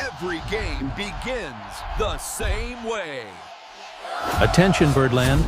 Every game begins the same way. Attention, Birdland.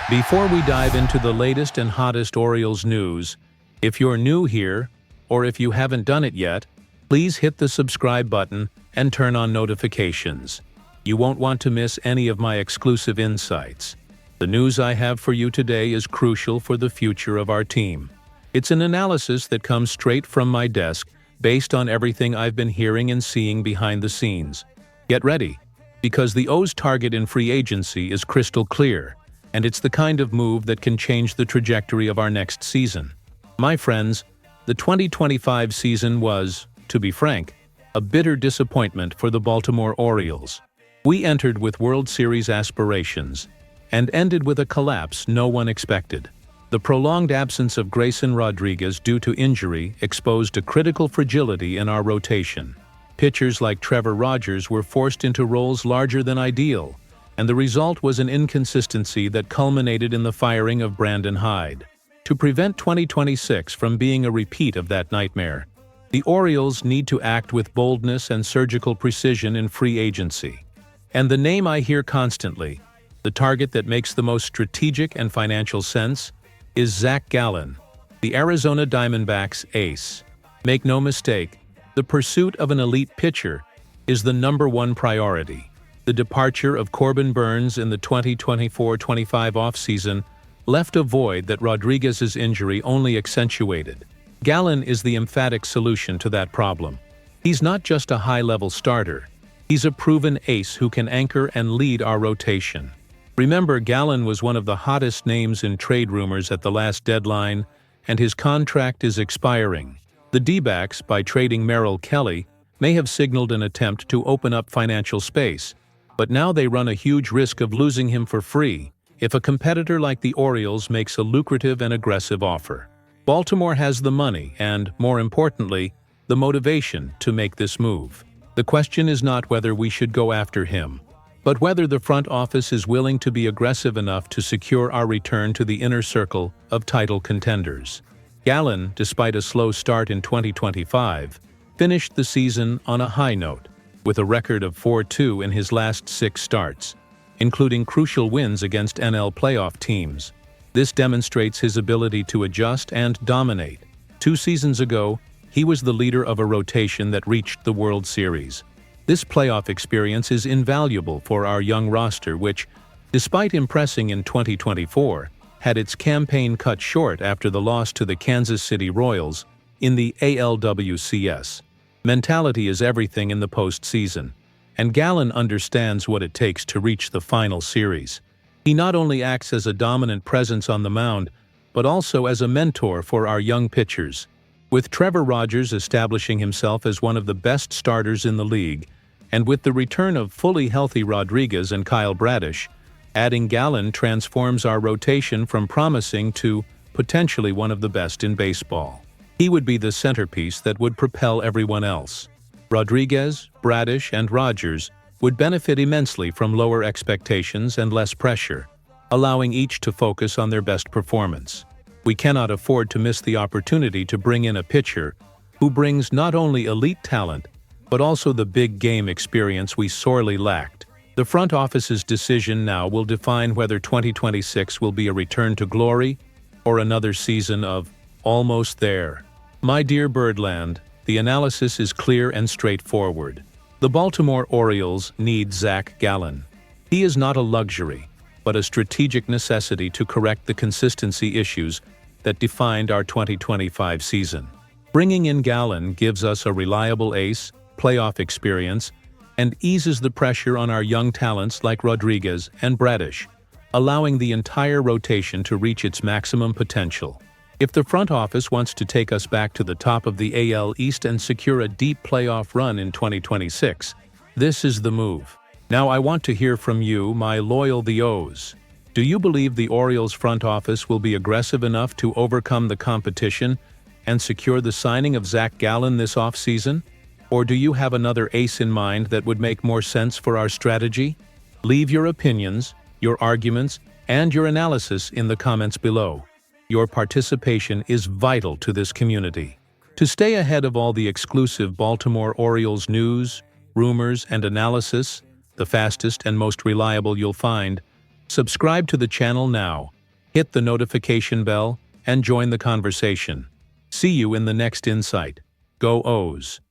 Before we dive into the latest and hottest Orioles news, if you're new here, or if you haven't done it yet, please hit the subscribe button and turn on notifications. You won't want to miss any of my exclusive insights. The news I have for you today is crucial for the future of our team. It's an analysis that comes straight from my desk based on everything I've been hearing and seeing behind the scenes. Get ready, because the O's target in free agency is crystal clear, and it's the kind of move that can change the trajectory of our next season. My friends, the 2025 season was, to be frank, a bitter disappointment for the Baltimore Orioles. We entered with World Series aspirations and ended with a collapse no one expected. The prolonged absence of Grayson Rodriguez due to injury exposed a critical fragility in our rotation. Pitchers like Trevor Rogers were forced into roles larger than ideal, and the result was an inconsistency that culminated in the firing of Brandon Hyde. To prevent 2026 from being a repeat of that nightmare, the Orioles need to act with boldness and surgical precision in free agency. And the name I hear constantly, the target that makes the most strategic and financial sense, is Zack Gallen, the Arizona Diamondbacks' ace. Make no mistake, the pursuit of an elite pitcher is the #1 priority. The departure of Corbin Burnes in the 2024-25 offseason left a void that Rodriguez's injury only accentuated. Gallen is the emphatic solution to that problem. He's not just a high-level starter. He's a proven ace who can anchor and lead our rotation. Remember, Gallen was one of the hottest names in trade rumors at the last deadline, and his contract is expiring. The D-backs, by trading Merrill Kelly, may have signaled an attempt to open up financial space, but now they run a huge risk of losing him for free if a competitor like the Orioles makes a lucrative and aggressive offer. Baltimore has the money and, more importantly, the motivation to make this move. The question is not whether we should go after him, but whether the front office is willing to be aggressive enough to secure our return to the inner circle of title contenders. Gallen, despite a slow start in 2025, finished the season on a high note, with a record of 4-2 in his last 6 starts, including crucial wins against NL playoff teams. This demonstrates his ability to adjust and dominate. 2 seasons ago, he was the leader of a rotation that reached the World Series. This playoff experience is invaluable for our young roster which, despite impressing in 2024, had its campaign cut short after the loss to the Kansas City Royals in the ALWCS. Mentality is everything in the postseason, and Gallen understands what it takes to reach the final series. He not only acts as a dominant presence on the mound, but also as a mentor for our young pitchers. With Trevor Rogers establishing himself as one of the best starters in the league, and with the return of fully healthy Rodriguez and Kyle Bradish, adding Gallen transforms our rotation from promising to potentially one of the best in baseball. He would be the centerpiece that would propel everyone else. Rodriguez, Bradish, and Rogers would benefit immensely from lower expectations and less pressure, allowing each to focus on their best performance. We cannot afford to miss the opportunity to bring in a pitcher who brings not only elite talent, but also the big game experience we sorely lacked. The front office's decision now will define whether 2026 will be a return to glory or another season of almost there. My dear Birdland, the analysis is clear and straightforward. The Baltimore Orioles need Zack Gallen. He is not a luxury, but a strategic necessity to correct the consistency issues that defined our 2025 season. Bringing in Gallen gives us a reliable ace, playoff experience, and eases the pressure on our young talents like Rodriguez and Bradish, allowing the entire rotation to reach its maximum potential. If the front office wants to take us back to the top of the AL East and secure a deep playoff run in 2026, this is the move. Now I want to hear from you, my loyal the O's. Do you believe the Orioles front office will be aggressive enough to overcome the competition and secure the signing of Zack Gallen this offseason? Or do you have another ace in mind that would make more sense for our strategy? Leave your opinions, your arguments, and your analysis in the comments below. Your participation is vital to this community. To stay ahead of all the exclusive Baltimore Orioles news, rumors, and analysis, the fastest and most reliable you'll find. Subscribe to the channel now, hit the notification bell, and join the conversation. See you in the next insight. Go O's!